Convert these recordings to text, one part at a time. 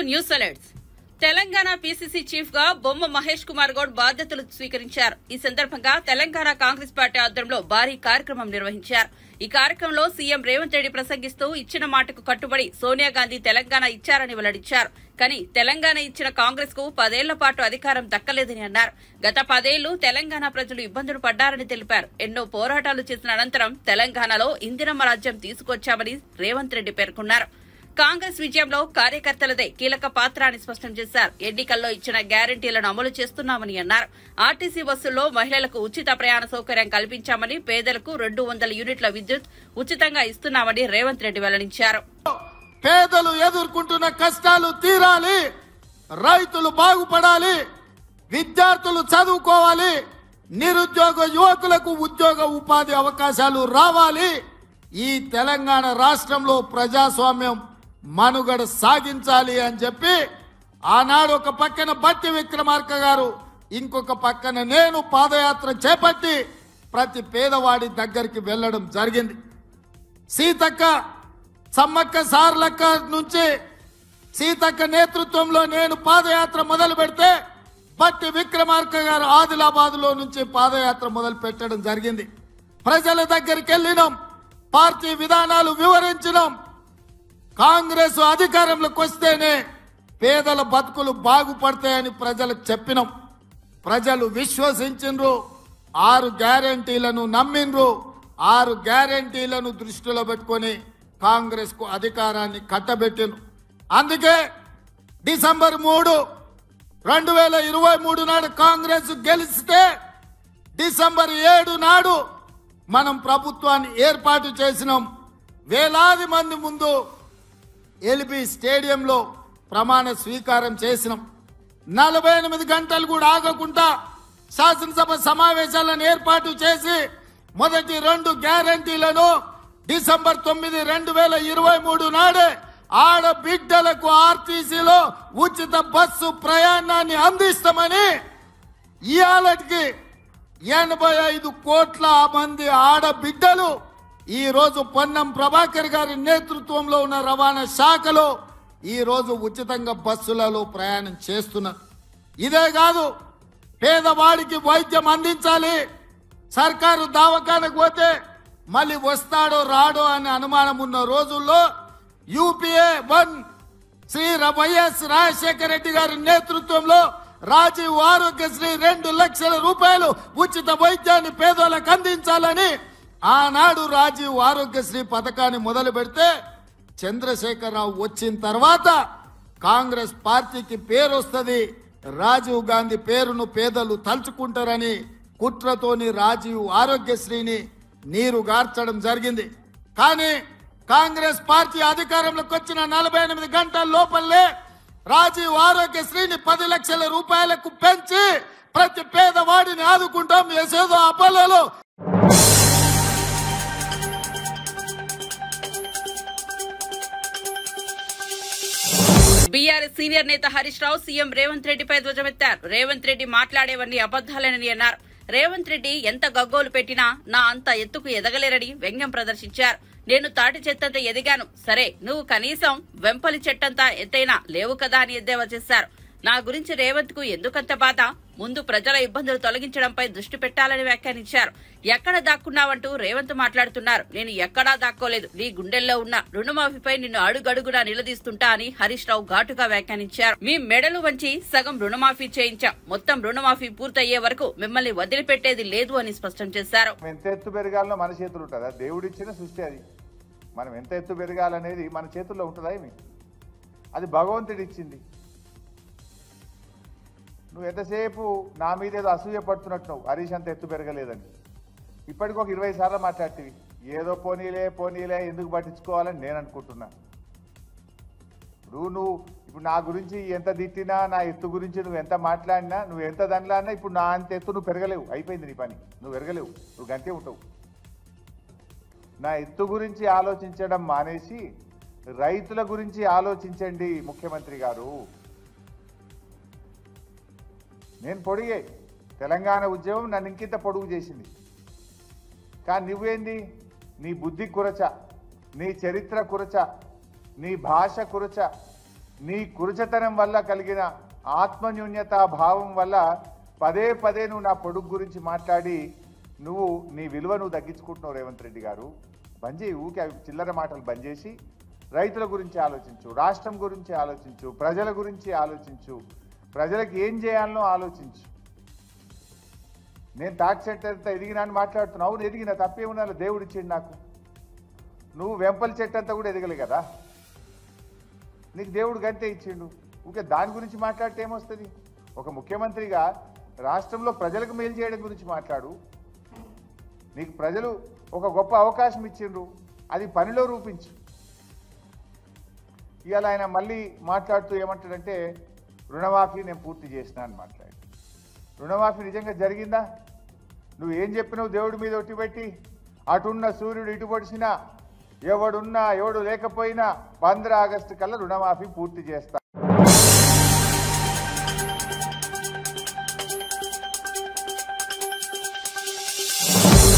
News alerts. Telangana PCC chief గా బొమ్మ మహేష్ కుమార్ గౌడ్ బాధ్యతలు స్వీకరించారు. ఈ సందర్భంగా తెలంగాణ కాంగ్రెస్ పార్టీ ఆధ్వర్యంలో భారీ కార్యక్రమం నిర్వహించారు. ఈ కార్యక్రమంలో సీఎం రేవంత్ రెడ్డి ప్రసంగిస్తూ ఇచ్చిన మాటకు కట్టుబడి సోనియా గాంధీ తెలంగాణ ఇచ్చారని వెల్లడించారు. కానీ తెలంగాణ ఇచ్చిన కాంగ్రెస్ కు 10 ఏళ్ల పాటు అధికారం దక్కలేదని అన్నారు. గత 10 ఏళ్లు తెలంగాణ ప్రజలు ఇబ్బందులు పడ్డారని తెలిపారు. ఎన్నో పోరాటాలు చేసిన అనంతరం తెలంగాణలో ఇందిరమ్మ రాజ్యం తీసుకొచ్చామని రేవంత్ రెడ్డి పేర్కొన్నారు. కాంగ్రెస్ విజయంలో కార్యకర్తలదే కీలక పాత్ర అని స్పష్టం చేశారు. ఎన్నికల్లో ఇచ్చిన గ్యారంటీలను అమలు చేస్తున్నామని అన్నారు. ఆర్టీసీ బస్సుల్లో మహిళలకు ఉచిత ప్రయాణ సౌకర్యం కల్పించామని, పేదలకు 200 యూనిట్ల విద్యుత్ ఉచితంగా ఇస్తున్నామని రేవంత్ రెడ్డి వెల్లడించారు. పేదలు ఎదుర్కొంటున్న కష్టాలు తీరాలి, రైతులు బాగుపడాలి, విద్యార్థులు చదువుకోవాలి, నిరుద్యోగ యువకులకు ఉద్యోగ ఉపాధి అవకాశాలు రావాలి. ఈ తెలంగాణ రాష్ట్రంలో ప్రజాస్వామ్యం మనుగడ సాగించాలి అని చెప్పి ఆనాడు ఒక పక్కన బట్టి విక్రమార్క గారు, ఇంకొక పక్కన నేను పాదయాత్ర చేపట్టి ప్రతి పేదవాడి దగ్గరికి వెళ్లడం జరిగింది. సీతక్క సమ్మక్క సార్లక్క నుంచి సీతక్క నేతృత్వంలో నేను పాదయాత్ర మొదలు పెడితే బట్టి విక్రమార్క గారు ఆదిలాబాద్ లో నుంచి పాదయాత్ర మొదలు పెట్టడం జరిగింది. ప్రజల దగ్గరికి వెళ్ళినాం, పార్టీ విధానాలు వివరించినాం. కాంగ్రెస్ అధికారంలోకి వస్తేనే పేదల బతుకులు బాగుపడతాయని ప్రజలకు చెప్పినాం. ప్రజలు విశ్వసించిండ్రు, 6 గ్యారంటీలను నమ్మిండ్రు. 6 గ్యారంటీలను దృష్టిలో పెట్టుకొని కాంగ్రెస్ కు అధికారాన్ని కట్టబెట్టిండ్రు. అందుకే డిసెంబర్ 3, 2023 నాడు కాంగ్రెస్ గెలిస్తే డిసెంబర్ 7 నాడు మనం ప్రభుత్వాన్ని ఏర్పాటు చేసినాం. వేలాది మంది ముందు ఎల్బీ స్టేడియంలో ప్రమాణ స్వీకారం చేసినాం. 48 గంటలు కూడా ఆగకుండా శాసనసభ సమావేశాలను ఏర్పాటు చేసి మొదటి 2 గ్యారంటీలను డిసెంబర్ 9, 2023 నాడే ఆడబిడ్డలకు ఆర్టీసీలో ఉచిత బస్సు ప్రయాణాన్ని అందిస్తామని ఇయాలటికి 85 కోట్ల మంది ఆడబిడ్డలు ఈ రోజు పొన్నం ప్రభాకర్ గారి నేతృత్వంలో ఉన్న రవాణా శాఖలో ఈ రోజు ఉచితంగా బస్సులలో ప్రయాణం చేస్తున్నారు. ఇదే కాదు, పేదవాడికి వైద్యం అందించాలి. సర్కారు దవాఖానకు పోతే మళ్ళీ వస్తాడో రాడో అనే అనుమానం ఉన్న రోజుల్లో యూపీఏ 1 శ్రీ వైఎస్ రాజశేఖర రెడ్డి గారి నేతృత్వంలో రాజీవ్ ఆరోగ్యశ్రీ 2 లక్షల రూపాయలు ఉచిత వైద్యాన్ని పేదలకు అందించాలని ఆనాడు రాజీవ్ ఆరోగ్యశ్రీ పథకాన్ని మొదలు పెడితే చంద్రశేఖరరావు వచ్చిన తర్వాత కాంగ్రెస్ పార్టీకి పేరు వస్తుంది, రాజీవ్ గాంధీ పేరును పేదలు తలుచుకుంటారని కుట్రతోని రాజీవ్ ఆరోగ్యశ్రీని నీరు గార్చడం జరిగింది. కానీ కాంగ్రెస్ పార్టీ అధికారంలోకి వచ్చిన 48 గంటల లోపలే రాజీవ్ ఆరోగ్యశ్రీని 10 లక్షల రూపాయలకు పెంచి ప్రతి పేదవాడిని ఆదుకుంటాం. యశోదో అపోలో బీఆర్ఎస్ సీనియర్ నేత హరీష్ రావు సీఎం రేవంత్ రెడ్డిపై ధ్వజమెత్తారు. రేవంత్ రెడ్డి మాట్లాడేవన్నీ అబద్దాలేనని అన్నారు. రేవంత్ రెడ్డి ఎంత గగ్గోలు పెట్టినా నా అంత ఎత్తుకు ఎదగలేరని వ్యంగ్యం ప్రదర్శించారు. నేను తాటి చెత్తంత ఎదిగాను, సరే నువ్వు కనీసం వెంపలి చెట్టంతా ఎత్తైనా లేవు కదా అని ఎద్దేవా చేశారు. నా గురించి రేవంత్ కు ఎందుకంత బాధ? ముందు ప్రజల ఇబ్బందులు తొలగించడంపై దృష్టి పెట్టాలని వ్యాఖ్యానించారు. ఎక్కడ దాక్కున్నావంటూ రేవంత్ మాట్లాడుతున్నారు. నేను ఎక్కడా దాక్కోలేదు, నీ గుండెల్లో ఉన్న రుణమాఫీపై నిన్ను అడుగడుగునా నిలదీస్తుంటా అని హరీష్ రావు ఘాటుగా వ్యాఖ్యానించారు. మీ మెడలు వంచి సగం రుణమాఫీ చేయించాం, మొత్తం రుణమాఫీ పూర్తయ్యే వరకు మిమ్మల్ని వదిలిపెట్టేది లేదు అని స్పష్టం చేశారు. ఎంత ఎత్తు పెరగాలనో మన చేతులు ఉంటుందా? దేవుడిచ్చిన సృష్టి అది. మనం ఎంత ఎత్తు పెరగాలనేది మన చేతుల్లో ఉంటుందా? ఏమి అది భగవంతుడి ఇచ్చింది. నువ్వు ఎంతసేపు నా మీద ఏదో అసూయ పడుతున్నట్టు హరీష్ అంత ఎత్తు పెరగలేదని ఇప్పటికి ఒక 20 సార్లు మాట్లాడుతీవి. ఏదో పోనీలే ఎందుకు పట్టించుకోవాలని నేను అనుకుంటున్నా. ఇప్పుడు నా గురించి ఎంత తిట్టినా, నా ఎత్తు గురించి నువ్వు ఎంత మాట్లాడినా, నువ్వు ఎంత దానిలాడినా ఇప్పుడు నా అంత ఎత్తు నువ్వు పెరగలేవు. అయిపోయింది నీ పని, నువ్వు పెరగలేవు, నువ్వు గంటే ఉంటావు. నా ఎత్తు గురించి ఆలోచించడం మానేసి రైతుల గురించి ఆలోచించండి ముఖ్యమంత్రి గారు. నేను పొడిగే తెలంగాణ ఉద్యమం నన్ను ఇంకింత పొడుగు చేసింది. కానీ నువ్వేంది, నీ బుద్ధి కురచ, నీ చరిత్ర కురచ, నీ భాష కురచ, నీ కురుచతనం వల్ల కలిగిన ఆత్మన్యూన్యత భావం వల్ల పదే పదే నువ్వు నా పొడుగు గురించి మాట్లాడి నువ్వు నీ విలువ నువ్వు తగ్గించుకుంటున్నావు రేవంత్ రెడ్డి గారు. బంద్ చేయి, ఊకే చిల్లర మాటలు బంద్ చేసి రైతుల గురించి ఆలోచించు, రాష్ట్రం గురించి ఆలోచించు, ప్రజల గురించి ఆలోచించు, ప్రజలకు ఏం చేయాలనో ఆలోచించు. నేను తాటి చెట్టు అంతా ఎదిగినా అని మాట్లాడుతున్నావు. అవును ఎదిగిన, తప్పేమున్నా దేవుడు ఇచ్చిండు నాకు. నువ్వు వెంపల చెట్టు అంతా కూడా ఎదగలే కదా, నీకు దేవుడు గంతే ఇచ్చిండు. ఊకే దాని గురించి మాట్లాడితే ఏమొస్తుంది? ఒక ముఖ్యమంత్రిగా రాష్ట్రంలో ప్రజలకు మేలు చేయడం గురించి మాట్లాడు. నీకు ప్రజలు ఒక గొప్ప అవకాశం ఇచ్చిండ్రు, అది పనిలో రూపించు. ఇవాళ ఆయన మళ్ళీ మాట్లాడుతూ ఏమంటాడంటే రుణమాఫీ నేను పూర్తి చేసినా అని మాట్లాడు. రుణమాఫీ నిజంగా జరిగిందా? నువ్వు ఏం చెప్పినావు దేవుడి మీద ఒట్టిపెట్టి? అటున్న సూర్యుడు ఇటు పొడిచినా, ఎవడున్నా ఎవడు లేకపోయినా 15 ఆగస్టు కల్లా రుణమాఫీ పూర్తి చేస్తా.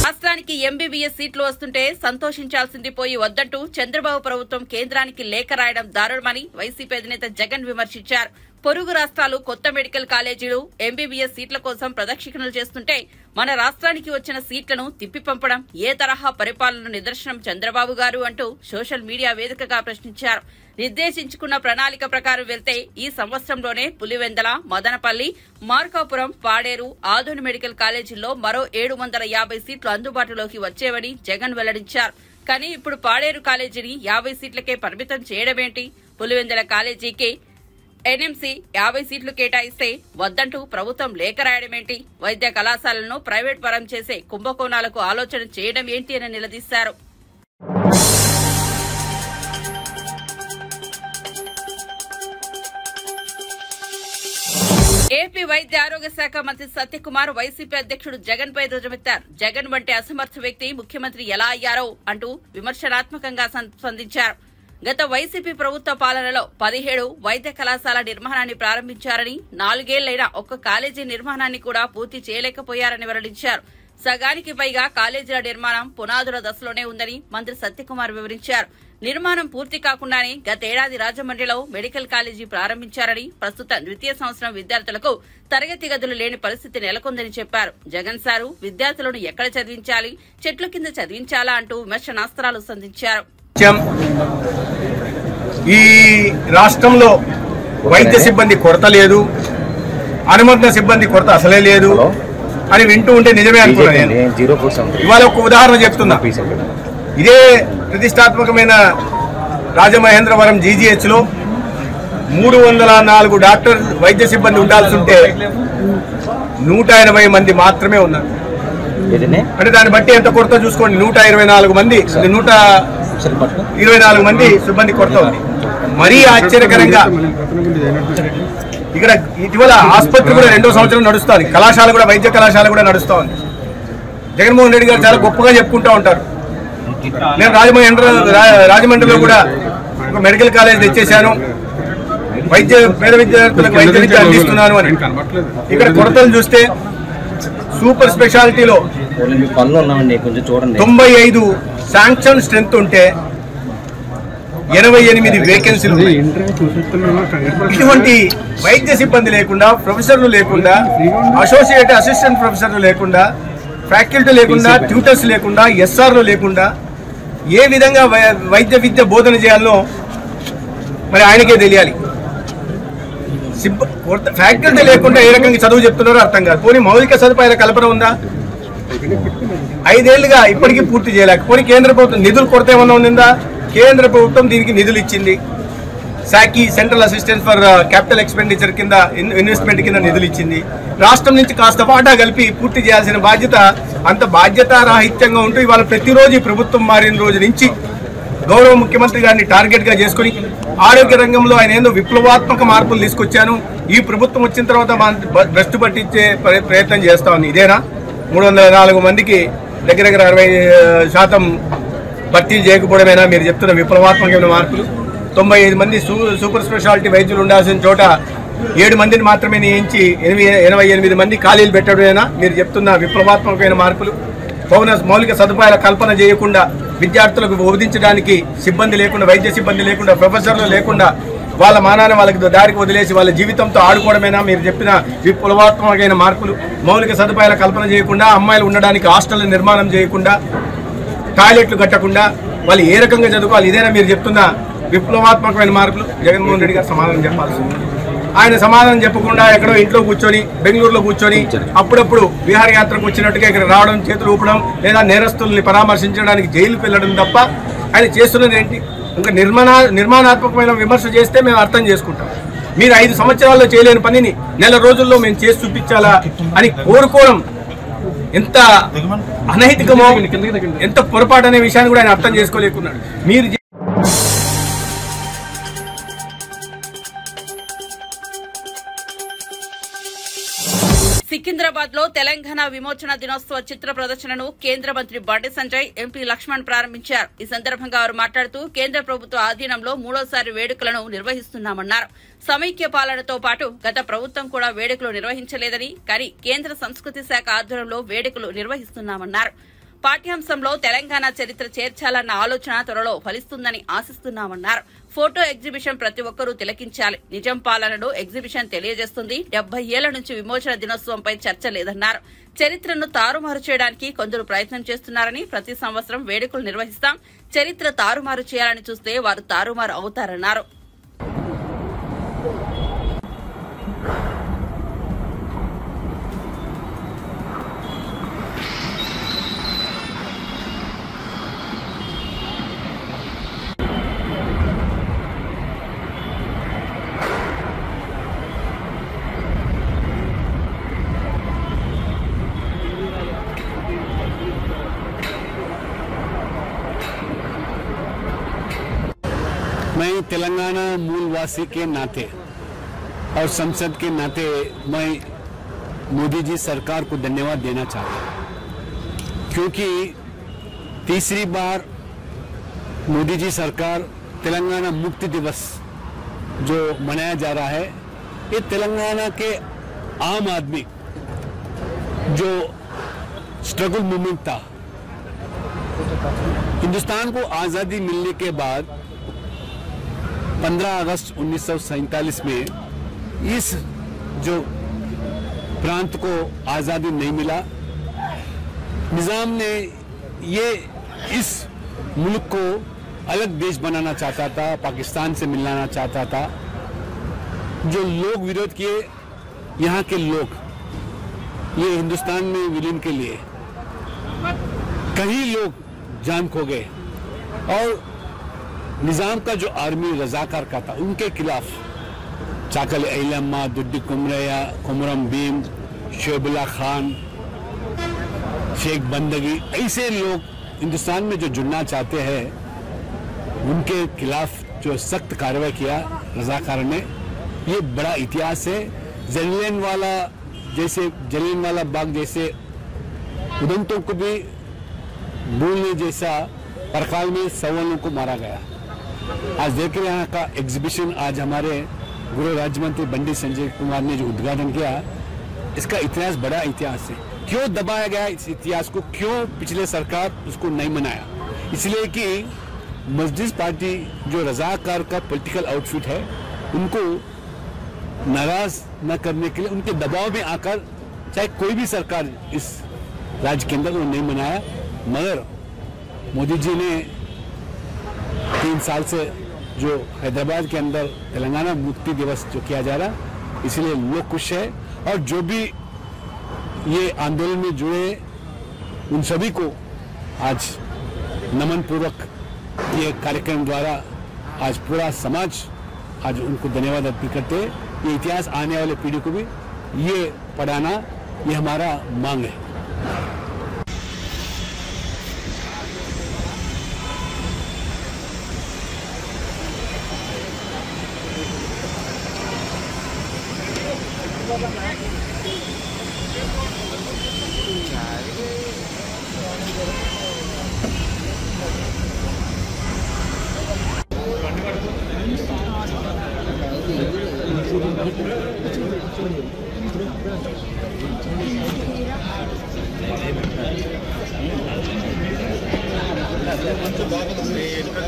రాష్ట్రానికి ఎంబీబీఎస్ సీట్లు వస్తుంటే సంతోషించాల్సింది పోయి వద్దంటూ చంద్రబాబు ప్రభుత్వం కేంద్రానికి లేఖ రాయడం దారుణమని వైసీపీ అధినేత జగన్ విమర్శించారు. పొరుగు రాష్ట్రాలు కొత్త మెడికల్ కాలేజీలు ఎంబీబీఎస్ సీట్ల కోసం ప్రదక్షిణలు చేస్తుంటే మన రాష్ట్రానికి వచ్చిన సీట్లను తిప్పి పంపడం ఏ తరహా పరిపాలన నిదర్శనం చంద్రబాబు గారు అంటూ సోషల్ మీడియా వేదికగా ప్రశ్నించారు. నిర్దేశించుకున్న ప్రణాళిక ప్రకారం వెళ్తే ఈ సంవత్సరంలోనే పులివెందల, మదనపల్లి, మార్కాపురం, పాడేరు, ఆదోని మెడికల్ కాలేజీల్లో మరో 750 సీట్లు అందుబాటులోకి వచ్చేవని జగన్ వెల్లడించారు. కానీ ఇప్పుడు పాడేరు కాలేజీని 50 సీట్లకే పరిమితం చేయడమేంటి? పులివెందల కాలేజీకి ఎన్ఎంసీ 50 సీట్లు కేటాయిస్తే వద్దంటూ ప్రభుత్వం లేఖ రాయడమేంటి? వైద్య కళాశాలను ప్రైవేట్ పరం చేసే కుంభకోణాలకు ఆలోచన చేయడం ఏంటి అని నిలదీశారు. ఏపీ వైద్య ఆరోగ్య శాఖ మంత్రి సత్యకుమార్ వైసీపీ అధ్యక్షుడు జగన్ పై ధ్వజమెత్తారు. జగన్ వంటి అసమర్థ వ్యక్తి ముఖ్యమంత్రి ఎలా అయ్యారో అంటూ విమర్శనాత్మకంగా స్పందించారు. గత వైసీపీ ప్రభుత్వ పాలనలో 17 వైద్య కళాశాల నిర్మాణాన్ని ప్రారంభించారని, 4 ఏళ్లైనా ఒక్క కాలేజీ నిర్మాణాన్ని కూడా పూర్తి చేయలేకపోయారని వెల్లడించారు. సగానికి పైగా కాలేజీల నిర్మాణం పునాదుల దశలోనే ఉందని మంత్రి సత్యకుమార్ వివరించారు. నిర్మాణం పూర్తి కాకుండానే గతేడాది రాజమండ్రిలో మెడికల్ కాలేజీ ప్రారంభించారని, ప్రస్తుత ద్వితీయ సంవత్సరం విద్యార్థులకు తరగతి గదులు లేని పరిస్థితి నెలకొందని చెప్పారు. జగన్ సారు విద్యార్థులను ఎక్కడ చదివించాలి, చెట్ల కింద చదివించాలా అంటూ విమర్శనాస్త్రాలు సంధించారు. ఈ రాష్ట్రంలో వైద్య సిబ్బంది కొరత లేదు, అనుమతుల సిబ్బంది కొరత అసలే లేదు అని వింటూ ఉంటే నిజమే అనుకున్నాను. ఇవాళ ఒక ఉదాహరణ చెప్తున్నా. ఇదే ప్రతిష్టాత్మకమైన రాజమహేంద్రవరం జీజీహెచ్లో 304 డాక్టర్ వైద్య సిబ్బంది ఉండాల్సి ఉంటే 180 మంది మాత్రమే ఉన్నారు. అంటే దాన్ని బట్టి ఎంత కొరత చూసుకోండి. 124 మంది 124 మంది సిబ్బంది కొరత ఉంది. మరీ ఆశ్చర్యకరంగా ఇక్కడ ఇటీవల ఆసుపత్రి కూడా 2వ సంవత్సరం నడుస్తుంది, కళాశాల కూడా వైద్య కళాశాల కూడా నడుస్తూ ఉంది. జగన్మోహన్ రెడ్డి గారు చాలా గొప్పగా చెప్పుకుంటూ ఉంటారు. నేను రాజమండ్రిలో కూడా ఒక మెడికల్ కాలేజ్ తెచ్చేశాను, పేద విద్యార్థులకు వైద్య విద్య అందిస్తున్నాను అని. ఇక్కడ కొరతలు చూస్తే సూపర్ స్పెషాలిటీలో 95 శాంక్షన్ స్ట్రెంత్ ఉంటే 88 వేకెన్సీలు. ఇటువంటి వైద్య సిబ్బంది లేకుండా, ప్రొఫెసర్లు లేకుండా, అసోసియేట్ అసిస్టెంట్ ప్రొఫెసర్లు లేకుండా, ఫ్యాకల్టీ లేకుండా, ట్యూటర్స్ లేకుండా, ఎస్ఆర్లు లేకుండా ఏ విధంగా వైద్య విద్య బోధన చేయాలనో మరి ఆయనకే తెలియాలి. ఫ్యాకల్టీ లేకుండా ఏ రకంగా చదువు చెప్తున్నారో అర్థం కాదు. పోనీ మౌలిక సదుపాయాల కల్పన ఉందా? 5 ఏళ్లుగా ఇప్పటికీ పూర్తి చేయలేకపోయి కేంద్ర ప్రభుత్వం నిధులు కొరత ఏమన్నా ఉందా? కేంద్ర ప్రభుత్వం దీనికి నిధులు ఇచ్చింది. సాకి central assistance for capital expenditure కింద ఇన్వెస్ట్మెంట్ కింద నిధులు ఇచ్చింది. రాష్ట్రం నుంచి కాస్త వాటా కలిపి పూర్తి చేయాల్సిన బాధ్యత అంత బాధ్యతారాహిత్యంగా ఉంటూ ఇవాళ ప్రతిరోజు ఈ ప్రభుత్వం మారిన రోజు నుంచి గౌరవ ముఖ్యమంత్రి గారిని టార్గెట్ గా చేసుకుని ఆరోగ్య రంగంలో ఆయన ఏందో విప్లవాత్మక మార్పులు తీసుకొచ్చాను, ఈ ప్రభుత్వం వచ్చిన తర్వాత భ్రష్టు పట్టించే ప్రయత్నం చేస్తా ఉంది. ఇదేనా? 304 మందికి దగ్గర 60% భర్తీలు చేయకపోవడమేనా మీరు చెప్తున్న విప్లవాత్మకమైన మార్పులు? 95 మంది సూపర్ స్పెషాలిటీ వైద్యులు ఉండాల్సిన చోట 7 మందిని మాత్రమే నియమించి 88 మంది ఖాళీలు పెట్టడమేనా మీరు చెప్తున్న విప్లవాత్మకమైన మార్పులు? మౌలిక సదుపాయాల కల్పన చేయకుండా, విద్యార్థులకు బోధించడానికి సిబ్బంది లేకుండా, వైద్య సిబ్బంది లేకుండా, ప్రొఫెసర్లు లేకుండా వాళ్ళ మానాన్ని వాళ్ళకి దారికి వదిలేసి వాళ్ళ జీవితంతో ఆడుకోవడమేనా మీరు చెప్పిన విప్లవాత్మకమైన మార్పులు? మౌలిక సదుపాయాల కల్పన చేయకుండా, అమ్మాయిలు ఉండడానికి హాస్టల్ నిర్మాణం చేయకుండా, టాయిలెట్లు కట్టకుండా వాళ్ళు ఏ రకంగా చదువుకోవాలి? ఇదేనా మీరు చెప్తున్న విప్లవాత్మకమైన మార్పులు? జగన్మోహన్ రెడ్డి గారు సమాధానం చెప్పాల్సి ఉంది. ఆయన సమాధానం చెప్పకుండా ఎక్కడో ఇంట్లో కూర్చొని, బెంగళూరులో కూర్చొని అప్పుడప్పుడు విహారయాత్రకు వచ్చినట్టుగా ఇక్కడ రావడం, చేతులు ఊపడం, లేదా నేరస్తుల్ని పరామర్శించడానికి జైలుకు వెళ్ళడం తప్ప ఆయన చేస్తున్నది ఏంటి? ఇంకా నిర్మాణాత్మకమైన విమర్శ చేస్తే మేము అర్థం చేసుకుంటాం. మీరు 5 సంవత్సరాల్లో చేయలేని పనిని నెల రోజుల్లో మేము చేసి చూపించాలా అని కోరుకోవడం ఎంత అనైతికమో, ఎంత పొరపాటు అనే విషయాన్ని కూడా ఆయన అర్థం చేసుకోలేకున్నాడు. మీరు సికింద్రాబాద్ లో తెలంగాణ విమోచన దినోత్సవ చిత్ర ప్రదర్శనను కేంద్ర మంత్రి బండి సంజయ్, ఎంపీ లక్ష్మణ్ ప్రారంభించారు. ఈ సందర్భంగా వారు మాట్లాడుతూ కేంద్ర ప్రభుత్వ ఆధీనంలో 3వసారి వేడుకలను నిర్వహిస్తున్నామన్నారు. సమైక్య పాలనతో పాటు గత ప్రభుత్వం కూడా వేడుకలు నిర్వహించలేదని, కానీ కేంద్ర సంస్కృతి శాఖ ఆధ్వర్యంలో వేడుకలు నిర్వహిస్తున్నామన్నారు. పాఠ్యాంశంలో తెలంగాణ చరిత్ర చేర్చాలన్న ఆలోచన త్వరలో ఫలిస్తుందని ఆశిస్తున్నామన్నారు. ఫోటో ఎగ్జిబిషన్ ప్రతి ఒక్కరూ తిలకించాలి. నిజం పాలనలో ఎగ్జిబిషన్ తెలియజేస్తుంది. 70 ఏళ్ల నుంచి విమోచన దినోత్సవంపై చర్చ లేదన్నారు. చరిత్రను తారుమారు చేయడానికి కొందరు ప్రయత్నం చేస్తున్నారని, ప్రతి సంవత్సరం వేడుకలు నిర్వహిస్తాం. చరిత్ర తారుమారు చేయాలని చూస్తే వారు తారుమారు అవుతారన్నారు. मैं तेलंगाना मूलवासी के नाते और संसद के नाते मैं मोदी जी सरकार को धन्यवाद देना चाहता हूँ, क्योंकि तीसरी बार मोदी जी सरकार तेलंगाना मुक्ति दिवस जो मनाया जा रहा है, ये तेलंगाना के आम आदमी जो स्ट्रगल मूवमेंट था, हिंदुस्तान को आज़ादी मिलने के बाद 15 अगस्त 1947 में इस जो प्रांत को आज़ादी नहीं मिला, निज़ाम ने ये इस मुल्क को अलग देश बनाना चाहता था, पाकिस्तान से मिलाना चाहता था। जो लोग विरोध किए, यहाँ के लोग ये हिंदुस्तान में विलीन के लिए कई लोग जान खो गए, और निज़ाम का जो आर्मी रजाकार का था, उनके खिलाफ चाकल ऐलम्मा, दुड्डी कुमरया, कुमरम भीम, शोबुल्ला खान, शेख बंदगी, ऐसे लोग हिंदुस्तान में जो जुड़ना चाहते हैं, उनके खिलाफ जो सख्त कार्रवाई किया रजाकार ने, ये बड़ा इतिहास है। जलियांवाला बाग जैसे उदंतों को भी भूलने जैसा परकाल में 100 लोगों को मारा गया। आज देख रहे यहाँ का एग्जीबिशन आज हमारे गृह राज्य मंत्री बंडी संजय कुमार ने जो उद्घाटन किया, इसका इतिहास बड़ा इतिहास है। क्यों दबाया गया इस इतिहास को, क्यों पिछले सरकार उसको नहीं मनाया? इसलिए कि मजलिस पार्टी जो रजाकार का पॉलिटिकल आउटफिट है, उनको नाराज न करने के लिए उनके दबाव में आकर चाहे कोई भी सरकार इस राज्य के अंदर नहीं मनाया, मगर मोदी जी ने 3 साल से जो हैदराबाद के अंदर तेलंगाना मुक्ति दिवस जो किया जा रहा, इसलिए लोग खुश है। और जो भी ये आंदोलन में जुड़े उन सभी को आज नमन पूर्वक ये कार्यक्रम द्वारा आज पूरा समाज आज उनको धन्यवाद अर्पित करते हैं। ये इतिहास आने वाले पीढ़ी को भी ये पढ़ाना, ये हमारा मांग है।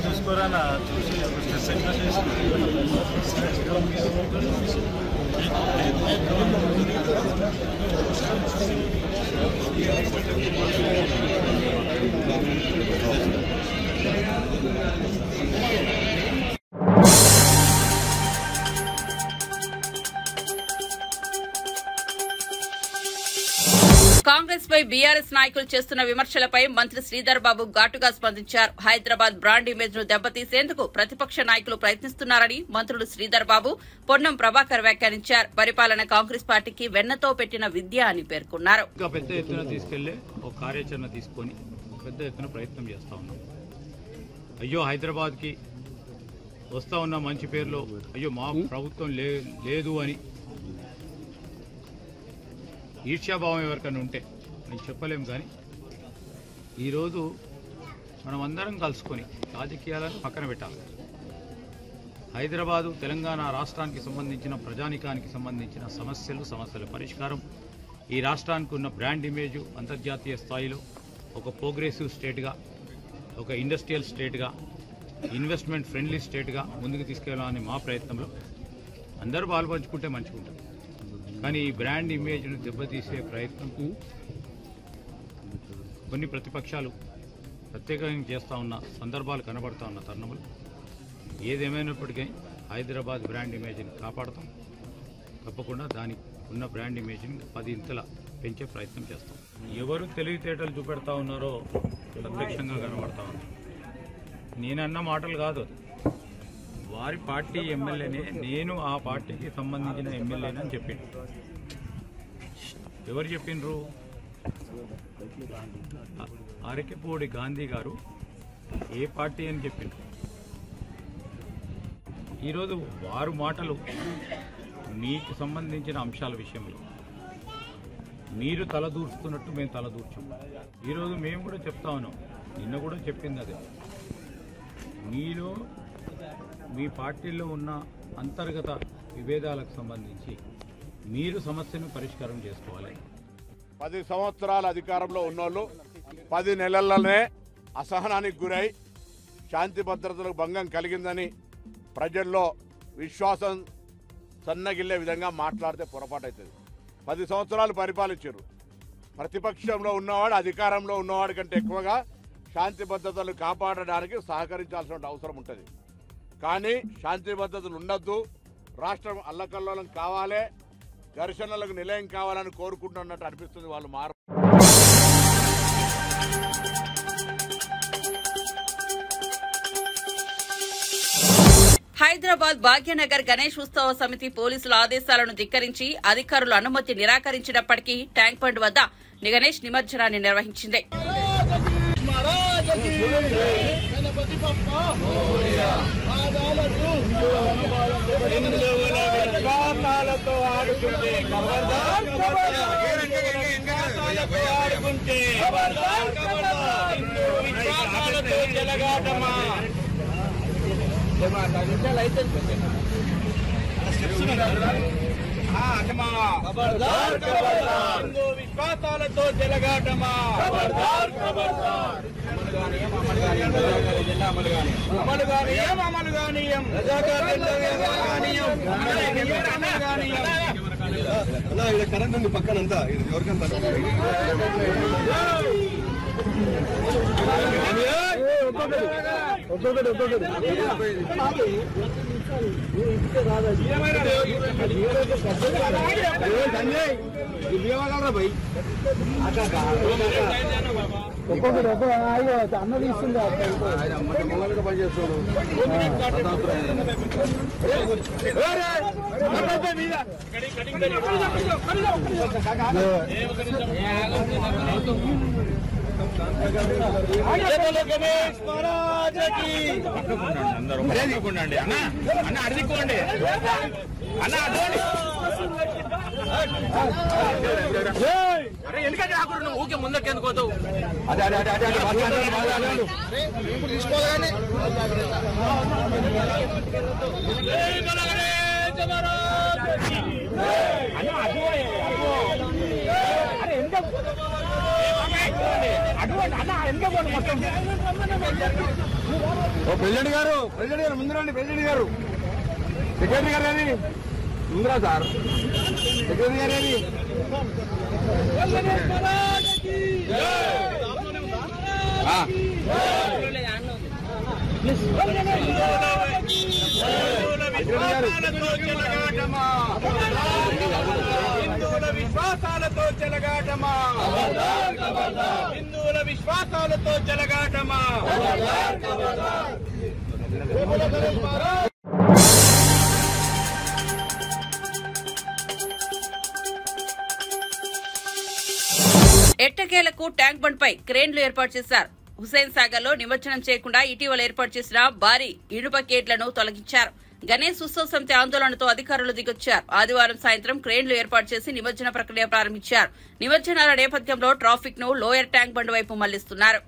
చూసుకోరా చూసి కాంగ్రెస్ పై బీఆర్ఎస్ నాయకులు చేస్తున్న విమర్శలపై మంత్రి శ్రీధర్ బాబు ఘాటుగా స్పందించారు. హైదరాబాద్ బ్రాండ్ ఇమేజ్ ను దెబ్బతీసేందుకు ప్రతిపక్ష నాయకులు ప్రయత్నిస్తున్నారని మంత్రులు శ్రీధర్ బాబు, పొన్నం ప్రభాకర్ వ్యాఖ్యానించారు. పరిపాలన కాంగ్రెస్ పార్టీకి వెన్నతో పెట్టిన విద్య అని పేర్కొన్నారు. ఇంకా పెద్ద ఎత్తున తీసుకెళ్లే ఒక కార్యాచరణ తీసుకొని పెద్ద ఎత్తున ప్రయత్నం చేస్తా ఉన్నాం. అయ్యో హైదరాబాద్ కి వస్తా ఉన్న మంచి పేరులో అయ్యో మా ప్రభుత్వం లేదు అని ఈర్ష్యాభావం ఎవరికైనా ఉంటే నేను చెప్పలేము. కానీ ఈరోజు మనం అందరం కలుసుకొని రాజకీయాలను పక్కన పెట్టాలి. హైదరాబాదు తెలంగాణ రాష్ట్రానికి సంబంధించిన ప్రజానికానికి సంబంధించిన సమస్యల పరిష్కారం, ఈ రాష్ట్రానికి ఉన్న బ్రాండ్ ఇమేజ్ అంతర్జాతీయ స్థాయిలో ఒక ప్రోగ్రెసివ్ స్టేట్గా, ఒక ఇండస్ట్రియల్ స్టేట్గా, ఇన్వెస్ట్మెంట్ ఫ్రెండ్లీ స్టేట్గా ముందుకు తీసుకెళ్లాలని మా ప్రయత్నంలో అందరూ పాల్పంచుకుంటే మంచిగా ఉంటుంది. కానీ ఈ బ్రాండ్ ఇమేజ్ను దెబ్బతీసే ప్రయత్నం కొన్ని ప్రతిపక్షాలు ప్రత్యేకంగా చేస్తూ ఉన్న సందర్భాలు కనబడుతూ ఉన్న తరుణములు. ఏదేమైనప్పటికీ హైదరాబాద్ బ్రాండ్ ఇమేజ్ని కాపాడుతాం. తప్పకుండా దానికి ఉన్న బ్రాండ్ ఇమేజ్ని 10 ఇంతల పెంచే ప్రయత్నం చేస్తాం. ఎవరు తెలివితేటలు చూపెడతా ఉన్నారో ప్రత్యక్షంగా కనబడతా ఉన్నారు. నేనన్న మాటలు కాదు, వారి పార్టీ ఎమ్మెల్యేనే, నేను ఆ పార్టీకి సంబంధించిన ఎమ్మెల్యేనే అని చెప్పిండు. ఎవరు చెప్పిండ్రు? అరకెపూడి గాంధీ గారు ఏ పార్టీ అని చెప్పిండ్రు. ఈరోజు వారు మాటలు మీకు సంబంధించిన అంశాల విషయంలో మీరు తలదూర్చుతున్నట్టు మేము తలదూర్చాం. ఈరోజు మేము కూడా చెప్తా ఉన్నాం, నిన్న కూడా చెప్పింది అదే. మీలో మీ పార్టీలో ఉన్న అంతర్గత విభేదాలకు సంబంధించి మీరు సమస్యను పరిష్కారం చేసుకోవాలి. 10 సంవత్సరాల అధికారంలో ఉన్నోళ్ళు 10 నెలల్లోనే అసహనానికి గురై శాంతి భద్రతలకు భంగం కలిగిందని ప్రజల్లో విశ్వాసం సన్నగిల్లే విధంగా మాట్లాడితే పొరపాటు అవుతుంది. 10 సంవత్సరాలు పరిపాలించారు. ప్రతిపక్షంలో ఉన్నవాడు అధికారంలో ఉన్నవాడి కంటే ఎక్కువగా శాంతి భద్రతలు కాపాడడానికి సహకరించాల్సిన అవసరం ఉంటుంది. కానీ శాంతి భద్రతలు ఉండొద్దు, రాష్ట్రం అల్లకల్లోలం కావాలి, ఘర్షణలకు నిలయం కావాలని కోరుకుంటున్నట్టు అనిపిస్తుంది. వాళ్ళు మారు హైదరాబాద్ భాగ్యనగర్ గణేష్ ఉత్సవ సమితి పోలీసుల ఆదేశాలను ధిక్కరించి అధికారులు అనుమతి నిరాకరించినప్పటికీ ట్యాంక్ బండ్ వద్ద గణేష్ నిమజ్జనాన్ని నిర్వహించింది. విశ్వాసాలతో జలగాటమా, కరెంట్ ఉంది పక్కనంతా, ఇది ఎవరికంతా అన్న తీస్తుంది పనిచేస్తాడు. గణేష్ మహారాజకి అందరూ అడుగుకోండి అన్న, అన్న అడుగుకోండి అన్న, అడ్డండి. అరే ఎందుకంటే ఆకుడు నువ్వు ఊకే ముందకెందుకు పోతావు? తీసుకోవాలి అన్న, అరే ఎందుకు ప్రెసిడెంట్ గారు ముందురండి. ప్రెసిడెంట్ గారు, సెక్రటరీ గారు ఏది ముందురా సార్. సెక్రటరీ గారు ఏది? హిందువుల విశ్వాసాలతో చెలగాటమా, హిందువుల విశ్వాసాలతో చెలగాటమా. ఎట్టకేలకు ట్యాంక్ బండ్ పై క్రేన్లు ఏర్పాటు చేశారు. హుస్సేన్ సాగర్ లో నిమజ్జనం చేయకుండా ఇటీవల ఏర్పాటు చేసిన భారీ ఇనుప గేట్లను తొలగించారు. గణేష్ ఉత్సవ సమితి ఆందోళనతో అధికారులు దిగొచ్చారు. ఆదివారం సాయంత్రం క్రేన్లు ఏర్పాటు చేసి నిమజ్జన ప్రక్రియ ప్రారంభించారు. నిమజ్జనాల నేపథ్యంలో ట్రాఫిక్ ను లోయర్ ట్యాంక్ బండ్ వైపు మళ్లిస్తున్నారు.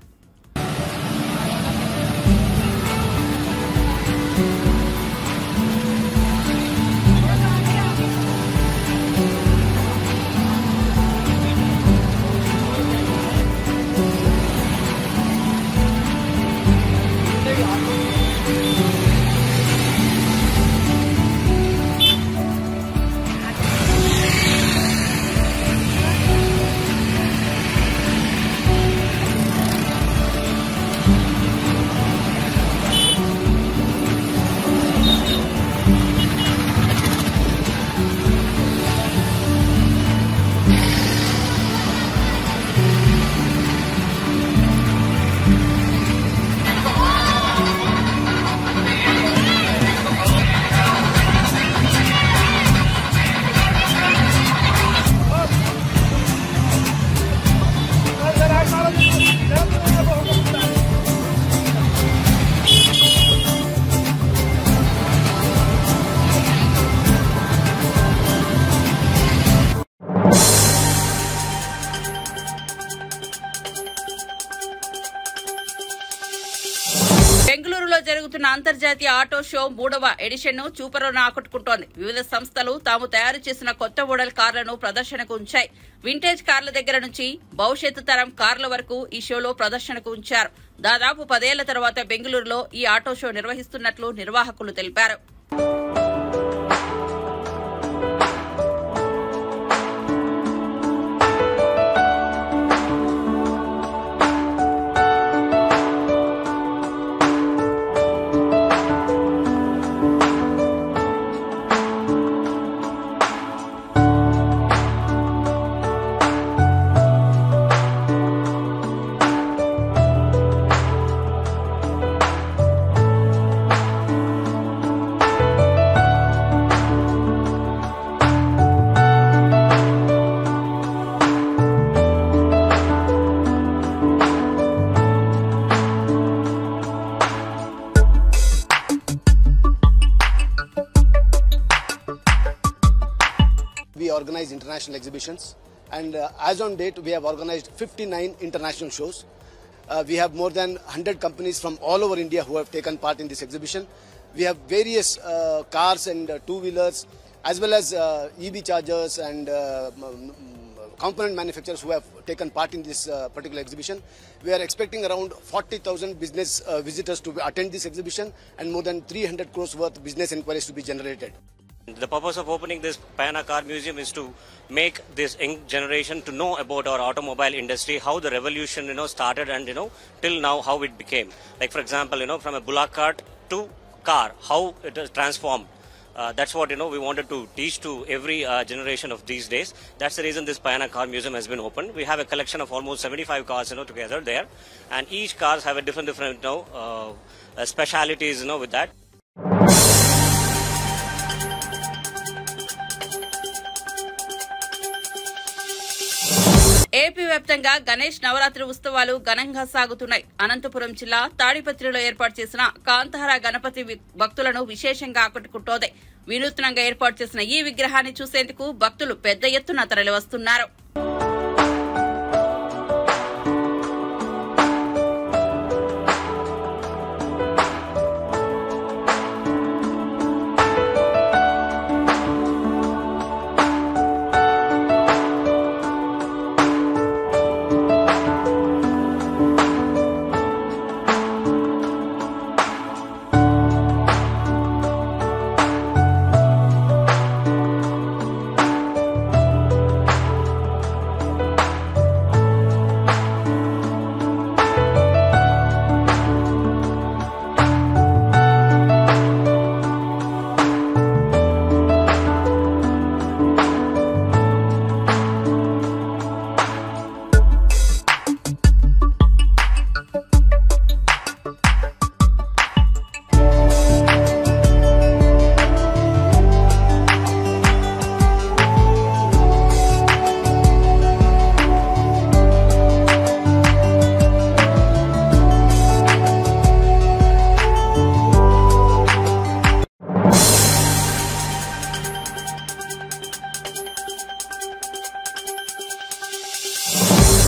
బెంగళూరులో జరుగుతున్న అంతర్జాతీయ ఆటో షో 3వ ఎడిషన్ ను చూపరోన ఆకట్టుకుంటోంది. వివిధ సంస్థలు తాము తయారు చేసిన కొత్త మోడల్ కార్లను ప్రదర్శనకు ఉంచాయి. వింటేజ్ కార్ల దగ్గర నుంచి భవిష్యత్తు తరం కార్ల వరకు ఈ షోలో ప్రదర్శనకు ఉంచారు. దాదాపు 10 ఏళ్ల తర్వాత బెంగళూరులో ఈ ఆటో షో నిర్వహిస్తున్నట్లు నిర్వాహకులు తెలిపారు. We organize international exhibitions, and as on date we have organized 59 international shows. We have more than 100 companies from all over India who have taken part in this exhibition. We have various cars and two-wheelers as well as EV chargers and component manufacturers who have taken part in this particular exhibition. We are expecting around 40,000 business visitors to attend this exhibition and more than 300 crores worth business inquiries to be generated. The purpose of opening this Payana Car Museum is to make this young generation to know about our automobile industry, how the revolution started, and till now how it became. Like for example, from a bullock cart to car, how it has transformed. That's what we wanted to teach to every generation of these days. That's the reason this Payana Car Museum has been opened. We have a collection of almost 75 cars together there, and each cars have a different specialities with that. AP వ్యాప్తంగా గణేష్ నవరాత్రి ఉత్సవాలు ఘనంగా సాగుతున్నాయి. అనంతపురం జిల్లా తాడిపత్రిలో ఏర్పాటు చేసిన కాంతార గణపతి భక్తులను విశేషంగా ఆకట్టుకుంటోంది. వినూత్నంగా ఏర్పాటు చేసిన ఈ విగ్రహాన్ని చూసేందుకు భక్తులు పెద్ద ఎత్తున తరలివస్తున్నారు.